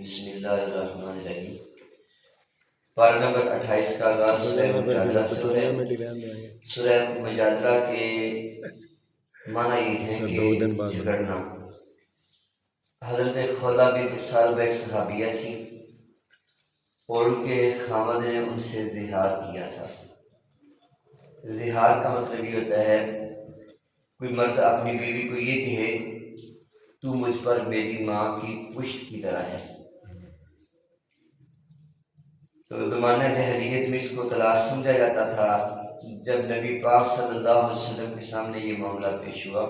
بسم اللہ الرحمن الرحیم۔ پارہ نمبر 28 کا آغاز سورہ مجادلہ سے ہو رہا ہے۔ سورہ مجادلہ کے معنی یہ ہے کہ جھگڑنا۔ حضرت خولہ بنت ثعلبہ ایک صحابیہ تھی اور ان کے خاوند نے ان سے زہار کیا تھا۔ زہار کا مطلب یہ ہوتا ہے کوئی مرد اپنی بیوی کو یہ کہے تو مجھ پر میری ماں کی پشت کی طرح ہے۔ تو زمانہ جاہلیت میں اس کو طلاق سمجھا جاتا تھا۔ جب نبی پاک صلی اللہ علیہ وسلم کے سامنے یہ معاملہ پیش ہوا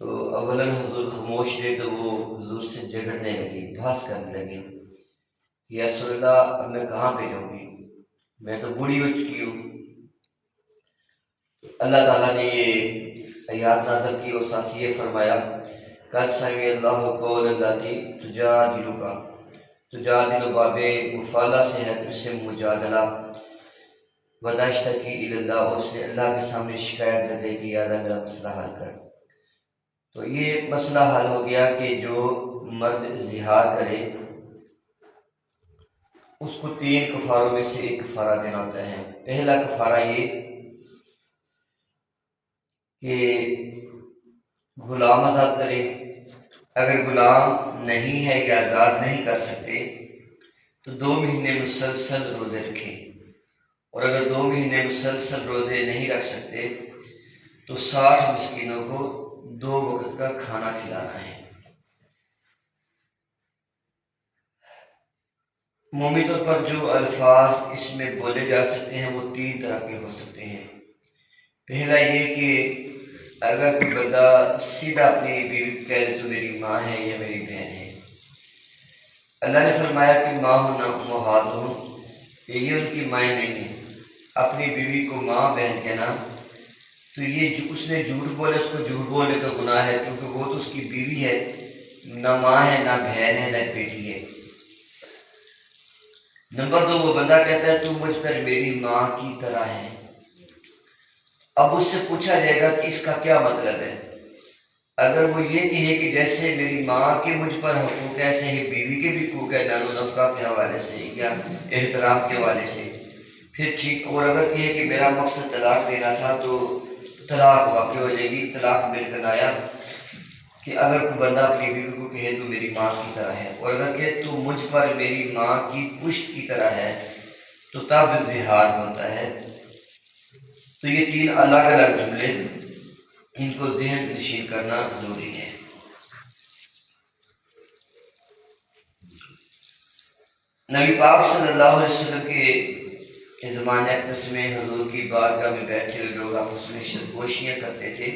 تو اولاً حضور خاموش رہے، تو وہ حضور سے جھگڑنے لگی، بحث کرنے لگی، یا رسول اللہ اب میں کہاں پہ جاؤں گی، میں تو بوڑھی ہو چکی ہوں۔ اللہ تعالیٰ نے یہ آیات نازل کی اور ساتھ یہ فرمایا قد سمع اللہ قول اللاتی تجادل باب مفالہ سے ہے، اس سے مجادلہ وتشتکی الی اللہ، اور اس نے اللہ کے سامنے شکایت کر دے کہ یا اللہ میرا مسئلہ حل کر۔ تو یہ مسئلہ حل ہو گیا کہ جو مرد زہار کرے اس کو 3 کفاروں میں سے ایک کفارہ دینا ہوتا ہے۔ پہلا کفارہ یہ کہ غلام آزاد کرے، اگر غلام نہیں ہے یا آزاد نہیں کر سکتے تو 2 مہینے مسلسل روزے رکھیں، اور اگر 2 مہینے مسلسل روزے نہیں رکھ سکتے تو 60 مسکینوں کو 2 وقت کا کھانا کھلانا ہے۔ عمومی طور پر جو الفاظ اس میں بولے جا سکتے ہیں وہ 3 طرح کے ہو سکتے ہیں۔ پہلا یہ کہ اگر کوئی بندہ سیدھا اپنی بیوی کو کہہ دے تو میری ماں ہے یا میری بہن ہے۔ اللہ نے فرمایا کہ ماں ہونا امہاتہم، کہ یہ ان کی مائیں نہیں ہیں۔ اپنی بیوی کو ماں بہن کہنا تو یہ جو اس نے جھوٹ بولے اس کو جھوٹ بولنے کا گناہ ہے، کیونکہ وہ تو اس کی بیوی ہے، نہ ماں ہے نہ بہن ہے نہ بیٹی ہے۔ نمبر 2، وہ بندہ کہتا ہے تو مجھ پر میری ماں کی طرح ہے۔ اب اس سے پوچھا جائے گا کہ اس کا کیا مطلب ہے۔ اگر وہ یہ کہے کہ جیسے میری ماں کے مجھ پر حقوق ہے ایسے ہی بیوی کے بھی حقوق ہے، نان و نفقہ کے حوالے سے یا احترام کے حوالے سے، پھر ٹھیک۔ اور اگر کہے کہ میرا مقصد طلاق دینا تھا تو طلاق واقع ہو جائے گی۔ طلاق مل کر آیا کہ اگر کوئی بندہ اپنی بیوی کو کہے تو میری ماں کی طرح ہے، اور اگر کہے تو مجھ پر میری ماں کی پشت کی طرح ہے، تو تب زہار ہوتا ہے۔ تو یہ 3 الگ الگ جملے، ان کو ذہن نشین کرنا ضروری ہے۔ نبی پاک صلی اللہ علیہ وسلم کے زمانے اقدس میں حضور کی بارگاہ میں بیٹھے ہوئے لوگ آپس میں سرگوشیاں کرتے تھے،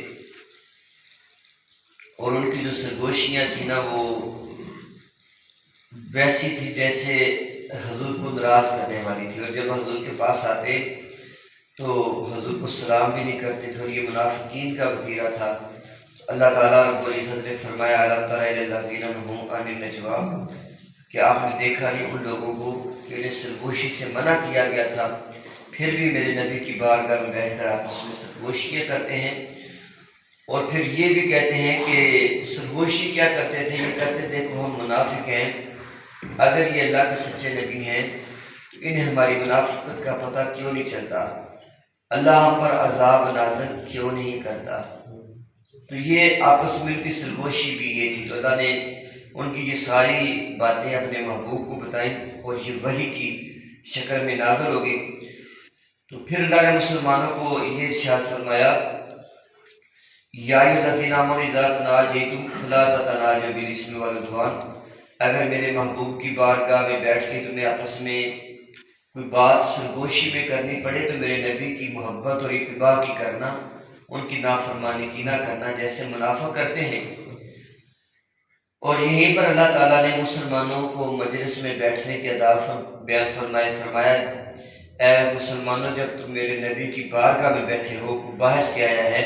اور ان کی جو سرگوشیاں تھیں نا وہ ویسی تھی جیسے حضور کو ناراض کرنے والی تھی، اور جب حضور کے پاس آتے تو حضور کو سلام بھی نہیں کرتے تھے، اور یہ منافقین کا وتیرہ تھا۔ اللہ تعالیٰ رب العزت نے فرمایا الم تر الی الذین نہوا عن النجویٰ، کہ آپ نے دیکھا نہیں ان لوگوں کو کہ انہیں سرگوشی سے منع کیا گیا تھا، پھر بھی میرے نبی کی بارگاہ میں بیٹھ کر آپس میں سرگوشیاں کرتے ہیں، اور پھر یہ بھی کہتے ہیں کہ سرگوشی کیا کرتے تھے، یہ کہتے دیکھو ہم منافق ہیں، اگر یہ اللہ کے سچے نبی ہیں تو انہیں ہماری منافقت کا پتہ کیوں نہیں چلتا، اللہ ہم پر عذاب نازل کیوں نہیں کرتا۔ تو یہ آپس میں کی سرگوشی بھی یہ تھی۔ تو اللہ نے ان کی یہ ساری باتیں اپنے محبوب کو بتائیں اور یہ وحی کی شکل میں نازل ہو گئی۔ تو پھر اللہ نے مسلمانوں کو یہ ارشاد فرمایا یا ایھا الذین آمنوا اذا تناجیتم فلا تتناجوا بالاسم والعدوان، اگر میرے محبوب کی بارگاہ میں بیٹھ کے تمہیں آپس میں کوئی بات سرگوشی میں کرنی پڑے تو میرے نبی کی محبت اور اتباع کی کرنا، ان کی نافرمانی کی نہ کرنا جیسے منافق کرتے ہیں۔ اور یہیں پر اللہ تعالیٰ نے مسلمانوں کو مجلس میں بیٹھنے کے آداب بیان فرمایا اے مسلمانوں، جب تم میرے نبی کی بارگاہ میں بیٹھے ہو، باہر سے آیا ہے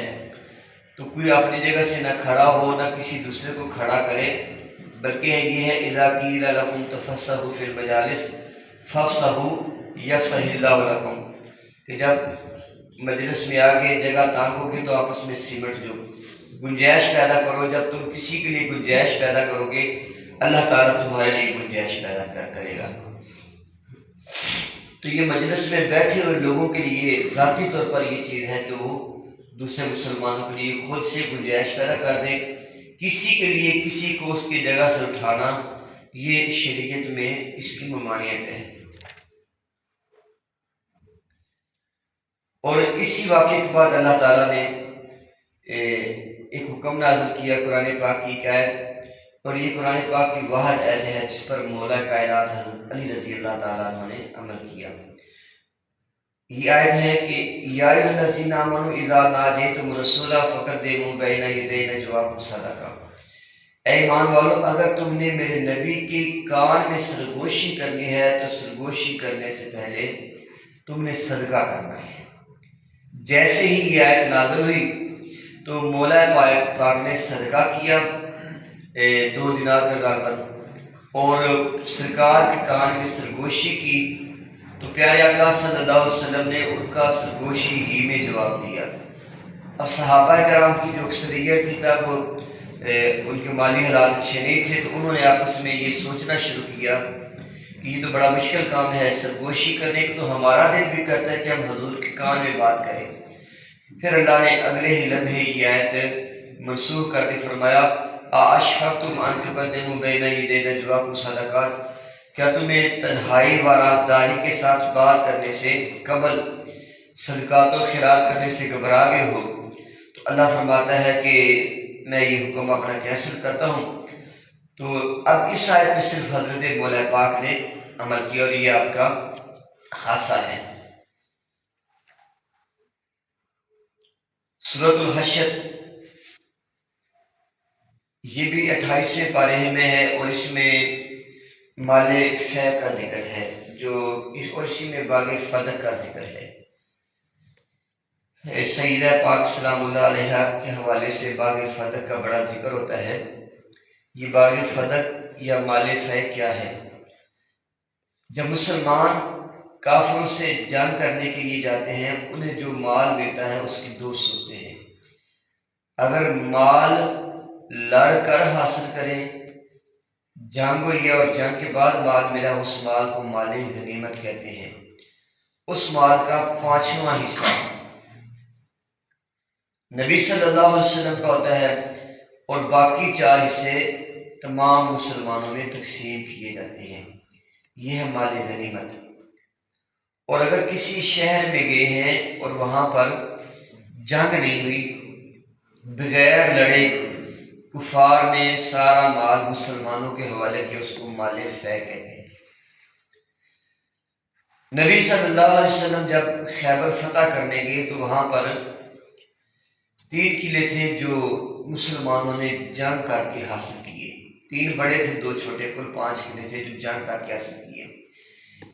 تو کوئی اپنی جگہ سے نہ کھڑا ہو نہ کسی دوسرے کو کھڑا کرے، بلکہ یہ ہے اذا قیل لکم تفسحوا فی المجالس فافسحوا یفسح اللہ لکم، کہ جب مجلس میں آگے جگہ تانگو گے تو آپس میں سمٹ جو، گنجائش پیدا کرو۔ جب تم کسی کے لیے گنجائش پیدا کرو گے اللہ تعالیٰ تمہارے لیے گنجائش پیدا کرے گا۔ تو یہ مجلس میں بیٹھے ہوئے لوگوں کے لیے ذاتی طور پر یہ چیز ہے کہ وہ دوسرے مسلمانوں کے لیے خود سے گنجائش پیدا کر دیں۔ کسی کے لیے کسی کو اس کی جگہ سے اٹھانا یہ شریعت میں اس کی ممانعت ہے۔ اور اسی واقعے کے بعد اللہ تعالیٰ نے ایک حکم نازل کیا قرآن پاک کی آیت، اور یہ قرآن پاک کی واحد آیت ہے جس پر مولا کائنات حضرت علی رضی اللہ تعالیٰ عنہ نے عمل کیا۔ یہ آیت ہے کہ یا ایھا الذین آمنوا اذا ناجیتم الرسول فقدموا بین یدی نجواکم صدقہ، اے ایمان والو اگر تم نے میرے نبی کے کان میں سرگوشی کرنی ہے تو سرگوشی کرنے سے پہلے تم نے صدقہ کرنا ہے۔ جیسے ہی یہ آیت نازل ہوئی تو مولا پاک نے صدقہ کیا 2 دینار کا غالباً، اور سرکار کے کان کی سرگوشی کی تو پیارے آقا صلی اللہ علیہ وسلم نے ان کا سرگوشی ہی میں جواب دیا۔ اور صحابہ کرام کی جو اکثریت تھی تب ان کے مالی حالات اچھے نہیں تھے، تو انہوں نے آپس میں یہ سوچنا شروع کیا کہ یہ تو بڑا مشکل کام ہے، سرگوشی کرنے کو تو ہمارا دل بھی کرتا ہے کہ ہم حضور کے کان میں بات کریں۔ پھر اللہ نے اگلے ہی لمحے یہ آیت منسوخ کر کے فرمایا اَأَشْفَقْتُمْ أَن تُقَدِّمُوا بَيْنَ يَدَيْ نَجْوَاكُمْ صَدَقَاتٍ، کیا تمہیں تنہائی و رازداری کے ساتھ بات کرنے سے قبل صدقات و خیرات کرنے سے گھبرا گئے ہو؟ تو اللہ فرماتا ہے کہ میں یہ حکم اپنا کینسل کرتا ہوں۔ تو اب اس آیت میں صرف حضرت مولا پاک نے عمل کیا اور یہ آپ کا خاصہ ہے۔ سورۃ الحشر یہ بھی 28ویں پارے میں ہے، اور اس میں مال فے کا ذکر ہے اور اسی میں باغ فدق کا ذکر ہے۔ سیدہ پاک سلام اللہ علیہ کے حوالے سے باغ فدق کا بڑا ذکر ہوتا ہے۔ یہ باغ فدق یا مال فے کیا ہے؟ جب مسلمان کافروں سے جنگ کرنے کے لیے جاتے ہیں انہیں جو مال ملتا ہے اس کی 2 صورتیں ہیں۔ اگر مال لڑ کر حاصل کریں، جنگ ہوئی اور جنگ کے بعد مال ملا، اس مال کو مال غنیمت کہتے ہیں۔ اس مال کا 5واں حصہ نبی صلی اللہ علیہ وسلم کا ہوتا ہے، اور باقی 4 حصے تمام مسلمانوں میں تقسیم کیے جاتے ہیں۔ یہ ہے مال غنیمت۔ اور اگر کسی شہر میں گئے ہیں اور وہاں پر جنگ نہیں ہوئی، بغیر لڑے کفار نے سارا مال مسلمانوں کے حوالے کیا، اس کو مال فے کہتے ہیں۔ نبی صلی اللہ علیہ وسلم جب خیبر فتح کرنے گئے تو وہاں پر 3 قلعے تھے جو مسلمانوں نے جنگ کر کے حاصل کیے۔ 3 بڑے تھے، 2 چھوٹے، کل 5 قلعے تھے جو جنگ کر کے حاصل کیے۔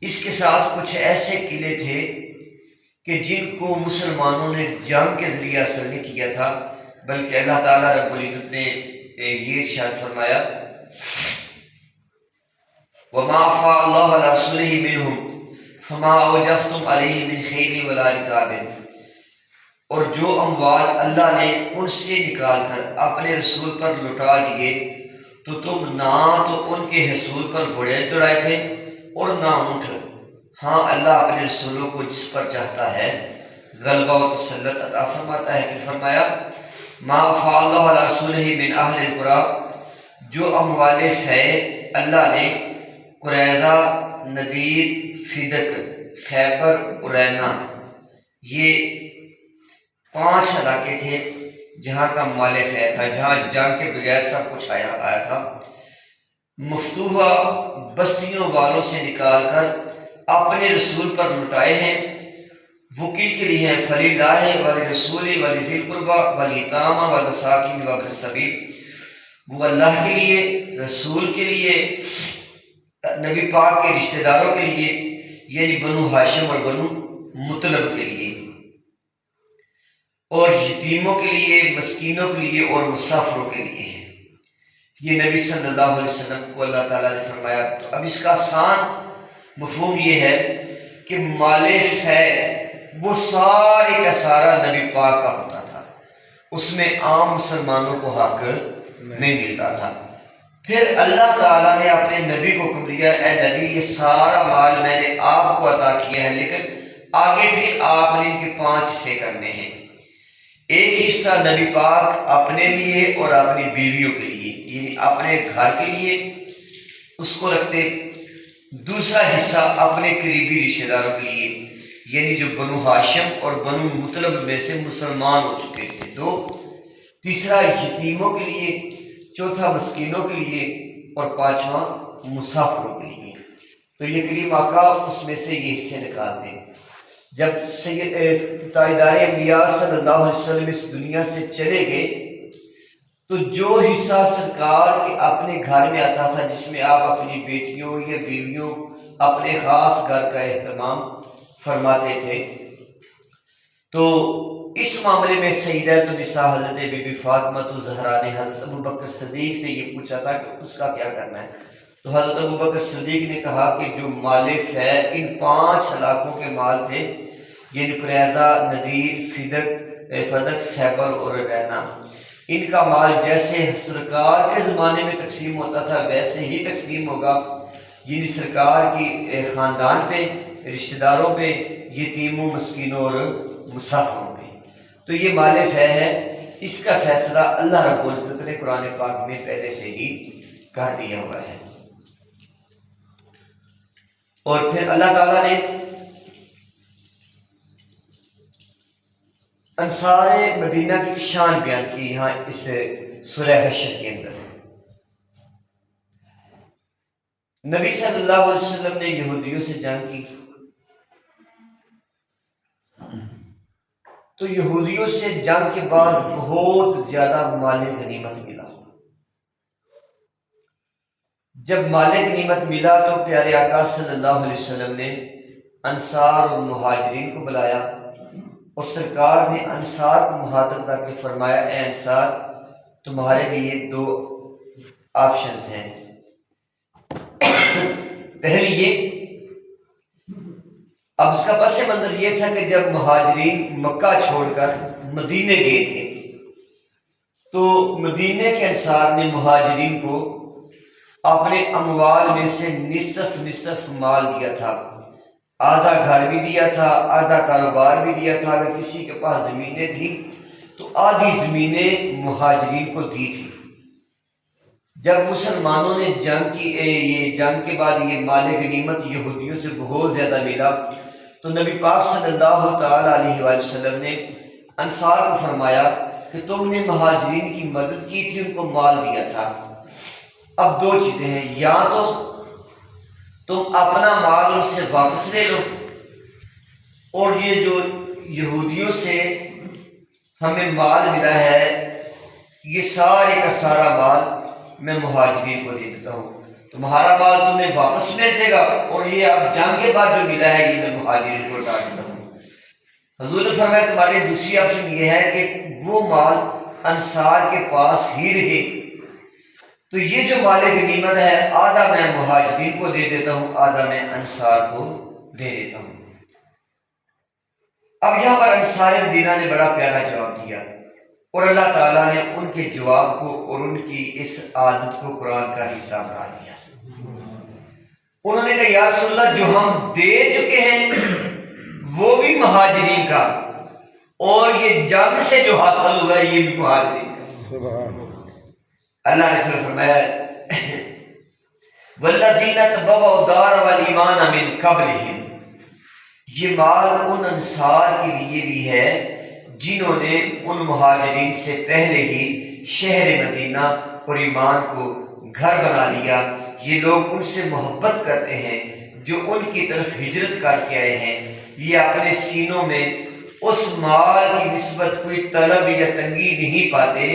اس کے ساتھ کچھ ایسے قلعے تھے کہ جن کو مسلمانوں نے جنگ کے ذریعے حاصل نہیں کیا تھا، بلکہ اللہ تعالیٰ رب العزت نے یہ ارشاد فرمایا وَمَا أَفَاءَ اللَّهُ عَلَىٰ رَسُولِهِ مِنْهُمْ فَمَا أَوْجَفْتُمْ عَلَيْهِ مِنْ خَيْلٍ وَلَا رِكَابٍ، اور جو اموال اللہ نے ان سے نکال کر اپنے رسول پر لٹا دیے تو تم نہ تو ان کے حصول پر گھوڑے دوڑائے تھے اور نہ اونٹ۔ ہاں اللہ اپنے رسولوں کو جس پر چاہتا ہے غلبہ و تسلط عطا فرماتا ہے۔ پھر فرمایا ما أفاء الله علی رسولہ من اہل القریٰ، جو اموال فے اللہ نے قریظہ، نذیر، فدق، خیبر، قرینہ، یہ 5 علاقے تھے جہاں کا مال فے تھا، جہاں جنگ کے بغیر سب کچھ آیا تھا، مفتوحہ بستیوں والوں سے نکال کر اپنے رسول پر لٹائے ہیں۔ وہ کن کے لیے ہیں؟ فَلِلَّهِ وَلِرَسُولِهِ وَلِذِي الْقُرْبَىٰ وَالْيَتَامَىٰ وَالْمَسَاكِينِ وَابْنِ السَّبِيلِ، وہ اللہ کے لیے، رسول کے لیے، نبی پاک کے رشتہ داروں کے لیے، یعنی بنو ہاشم اور بنو مطلب کے لیے، اور یتیموں کے لیے، مسکینوں کے لیے اور مسافروں کے لیے ہیں۔ یہ نبی صلی اللہ علیہ وسلم کو اللہ تعالیٰ نے فرمایا۔ تو اب اس کا آسان مفہوم یہ ہے کہ مال فے وہ سارے کا سارا نبی پاک کا ہوتا تھا، اس میں عام مسلمانوں کو حق نہیں ملتا تھا۔ پھر اللہ تعالیٰ نے اپنے نبی کو حکم دیا، اے نبی یہ سارا مال میں نے آپ کو عطا کیا ہے، لیکن آگے پھر آپ نے ان کے 5 حصے کرنے ہیں۔ ایک حصہ نبی پاک اپنے لیے اور اپنی بیویوں کے لیے، یعنی اپنے گھر کے لیے اس کو رکھتے، دوسرا حصہ اپنے قریبی رشتہ داروں کے لیے، یعنی جو بنو ہاشم اور بنو مطلب میں سے مسلمان ہو چکے تھے، دو، تیسرا یتیموں کے لیے، چوتھا مسکینوں کے لیے، اور پانچواں مسافروں کے لیے۔ تو یہ کریم آقا اس میں سے یہ حصے نکالتے ہیں۔ جب تاجدار انبیاء صلی اللہ علیہ وسلم اس دنیا سے چلے گئے تو جو حصہ سرکار کے اپنے گھر میں آتا تھا، جس میں آپ اپنی بیٹیوں یا بیویوں اپنے خاص گھر کا اہتمام فرماتے تھے، تو اس معاملے میں سیدۃ النساء حضرت بی بی فاطمہ الزہرا نے حضرت ابوبکر صدیق سے یہ پوچھا تھا کہ اس کا کیا کرنا ہے، تو حضرت ابوبکر صدیق نے کہا کہ جو مال فے ان 5 علاقوں کے مال تھے، یعنی قریظہ، نذیر، فدق، خیبر اور رینا، ان کا مال جیسے سرکار کے زمانے میں تقسیم ہوتا تھا ویسے ہی تقسیم ہوگا، یعنی سرکار کی خاندان پہ، رشتہ داروں پہ، یتیموں، مسکینوں اور مسافروں پہ۔ تو یہ مال فے ہے، اس کا فیصلہ اللہ رب العزت نے قرآن پاک میں پہلے سے ہی کر دیا ہوا ہے۔ اور پھر اللہ تعالیٰ نے انصار مدینہ کی شان بیان کی یہاں اس سورہ حشر کے اندر۔ نبی صلی اللہ علیہ وسلم نے یہودیوں سے جنگ کی تو یہودیوں سے جنگ کے بعد بہت زیادہ مال غنیمت ملا۔ جب مال غنیمت ملا تو پیارے آقا صلی اللہ علیہ وسلم نے انصار اور مہاجرین کو بلایا، اور سرکار نے انصار کو مخاطب کر کے فرمایا، اے انصار، تمہارے لیے 2 آپشنز ہیں۔ پہلی یہ، اب اس کا پس منظر یہ تھا کہ جب مہاجرین مکہ چھوڑ کر مدینے گئے تھے تو مدینے کے انصار نے مہاجرین کو اپنے اموال میں سے نصف مال دیا تھا، آدھا گھر بھی دیا تھا، آدھا کاروبار بھی دیا تھا، اگر کسی کے پاس زمینیں تھیں تو آدھی زمینیں مہاجرین کو دی تھی۔ جب مسلمانوں نے جنگ کے بعد یہ مال غنیمت یہودیوں سے بہت زیادہ ملا تو نبی پاک صلی اللہ تعالی علیہ وآلہ وسلم نے انصار کو فرمایا کہ تم نے مہاجرین کی مدد کی تھی، ان کو مال دیا تھا، اب 2 چیزیں ہیں، یا تو تم اپنا مال ان سے واپس لے لو، اور یہ جو یہودیوں سے ہمیں مال ملا ہے یہ سارے کا سارا مال میں مہاجرین کو دے دیتا ہوں، تمہارا مال تمہیں واپس مل جائے گا، اور یہ اب جنگ کے بعد جو ملا ہے یہ میں مہاجرین کو لوٹا دیتا ہوں۔ حضور نے فرمایا تمہاری دوسری آپشن یہ ہے کہ وہ مال انصار کے پاس ہی رہے، تو یہ جو مال غنیمت ہے آدھا میں مہاجرین کو دے دیتا ہوں، آدھا میں انصار کو دے دیتا ہوں۔ اب یہاں پر انصار مدینہ نے بڑا پیارا جواب دیا، اور اللہ تعالیٰ نے ان کے جواب کو اور ان کی اس عادت کو قرآن کا حصہ بنا دیا۔ انہوں نے کہا یا رسول اللہ، جو ہم دے چکے ہیں وہ بھی مہاجرین کا، اور یہ جنگ سے جو حاصل ہوا ہے یہ بھی مہاجرین کا۔ اللہ نے پھر فرمایا والذین تبوؤا الدار والایمان من قبلہم، یہ مال ان انصار کے لیے بھی ہے جنہوں نے ان مہاجرین سے پہلے ہی شہر مدینہ اور ایمان کو گھر بنا لیا۔ یہ لوگ ان سے محبت کرتے ہیں جو ان کی طرف ہجرت کر کے آئے ہیں، یہ اپنے سینوں میں اس مال کی نسبت کوئی طلب یا تنگی نہیں پاتے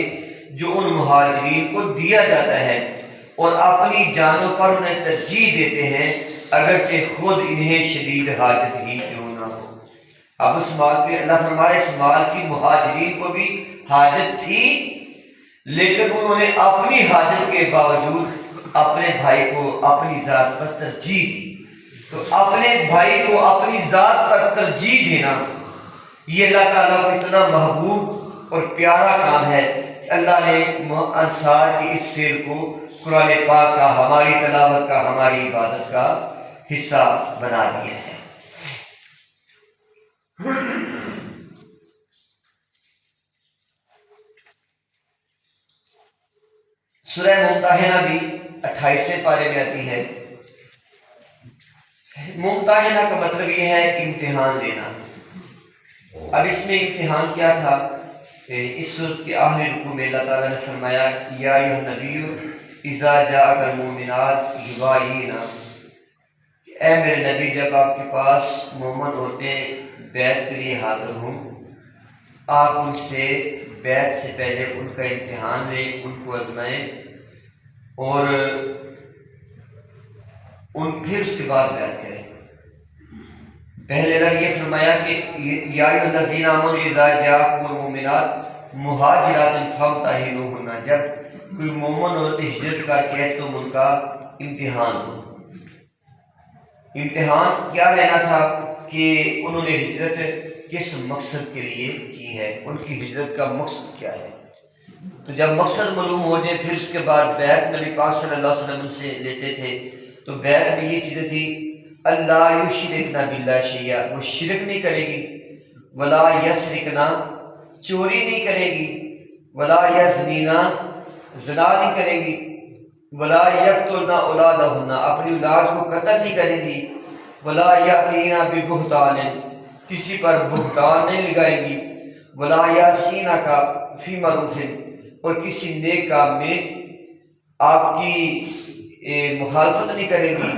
جو ان مہاجرین کو دیا جاتا ہے، اور اپنی جانوں پر انہیں ترجیح دیتے ہیں اگرچہ خود انہیں شدید حاجت ہی کیوں نہ ہو۔ اب اس مال پہ اللہ فرمائے اس مال کی مہاجرین کو بھی حاجت تھی، لیکن انہوں نے اپنی حاجت کے باوجود اپنے بھائی کو اپنی ذات پر ترجیح دی۔ تو اپنے بھائی کو اپنی ذات پر ترجیح دینا یہ اللہ تعالیٰ کو اتنا محبوب اور پیارا کام ہے کہ اللہ نے انصار کی اس فعل کو قرآن پاک کا ہماری تلاوت کا ہماری عبادت کا حصہ بنا دیا ہے۔ سورہ ممتحنہ بھی 28ویں پارے میں آتی ہے۔ ممتحنہ کا مطلب یہ ہے امتحان لینا۔ اب اس میں امتحان کیا تھا؟ اس صورت کے آخری رکوع میں اللہ تعالیٰ نے فرمایا یا ایھا النبی اذا جاءک المؤمنات یبایعنک، اے میرے نبی جب آپ کے پاس مومن عورتیں بیعت کے لیے حاضر ہوں، آپ ان سے بیعت سے پہلے ان کا امتحان لیں، ان کو آزمائیں، اور پھر اس کے بعد بیعت کریں۔ پہلے اگر یہ فرمایا کہ یا ایھا الذین آمنوا اذا جاءکم المؤمنات مہاجرات فامتحنوہن، جب کوئی مومن عورت ہجرت کر کے تم ان کا امتحان دو۔ امتحان کیا لینا تھا کہ انہوں نے ہجرت کس مقصد کے لیے کی ہے، ان کی ہجرت کا مقصد کیا ہے۔ تو جب مقصد معلوم ہو جائے پھر اس کے بعد بیعت نبی پاک صلی اللہ علیہ وسلم سے لیتے تھے۔ تو بیعت میں یہ چیزیں تھی اللہ یشرکن باللہ شیئا، وہ شرک نہیں کرے گی، ولا یسرکنا، چوری نہیں کرے گی، ولا یزنینا، زنا نہیں کرے گی، ولا یقتلنا اولادہن، اپنی اولاد کو قتل نہیں کرے گی، ولا یاتینا ببہتان، کسی پر بہتان نہیں لگائے گی، ولا یعصینک فی معروف، اور کسی نیک کام میں آپ کی مخالفت نہیں کرے گی،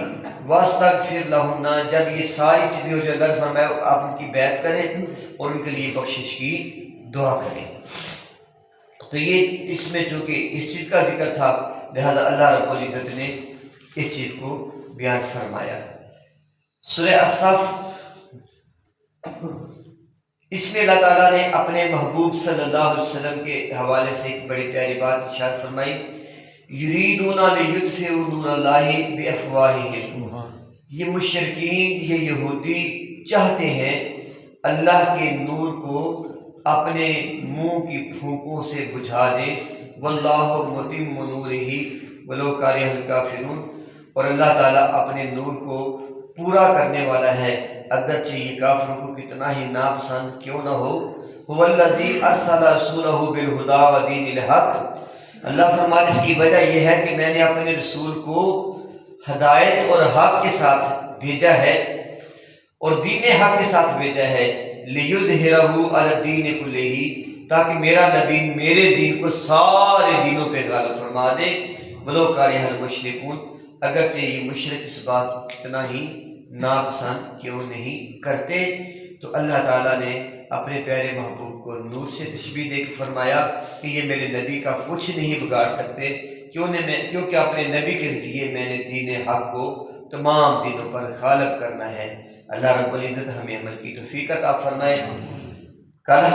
واستغفر لہن، جب یہ ساری چیزیں ہو جو اللہ نے فرمایا آپ ان کی بیعت کریں اور ان کے لیے بخشش کی دعا کریں۔ تو یہ اس میں چونکہ اس چیز کا ذکر تھا لہذا اللہ رب العزت نے اس چیز کو بیان فرمایا۔ سورہ الصف، اس میں اللہ تعالیٰ نے اپنے محبوب صلی اللہ علیہ وسلم کے حوالے سے ایک بڑی پیاری بات ارشاد فرمائی، یریدون لیطفئوا نور اللہ بافواہہم، یہ مشرکین، یہ یہودی چاہتے ہیں اللہ کے نور کو اپنے منہ کی پھونکوں سے بجھا دیں، واللہ متم نورہ ولو کرہ الکافرون، اور اللہ تعالیٰ اپنے نور کو پورا کرنے والا ہے اگرچہ یہ کافروں کو کتنا ہی ناپسند کیوں نہ ہو۔ هو الذی ارسل رسولہ بالہدی ودین الحق، اللہ فرماتے اس کی وجہ یہ ہے کہ میں نے اپنے رسول کو ہدایت اور حق کے ساتھ بھیجا ہے اور دین حق کے ساتھ بھیجا ہے، لیظہرہ علی الدین کلہ، تاکہ میرا نبی میرے دین کو سارے دینوں پہ غالب فرما دے، ولو کرہ المشرکون، اگرچہ یہ مشرک اس بات کو کتنا ہی ناپسند کیوں نہیں کرتے۔ تو اللہ تعالیٰ نے اپنے پیارے محبوب کو نور سے تشبیہ دے کے فرمایا کہ یہ میرے نبی کا کچھ نہیں بگاڑ سکتے، کیونکہ اپنے نبی کے ذریعے میں نے دین حق کو تمام دینوں پر غالب کرنا ہے۔ اللہ رب العزت ہمیں عمل کی توفیق عطا فرمائے۔ کل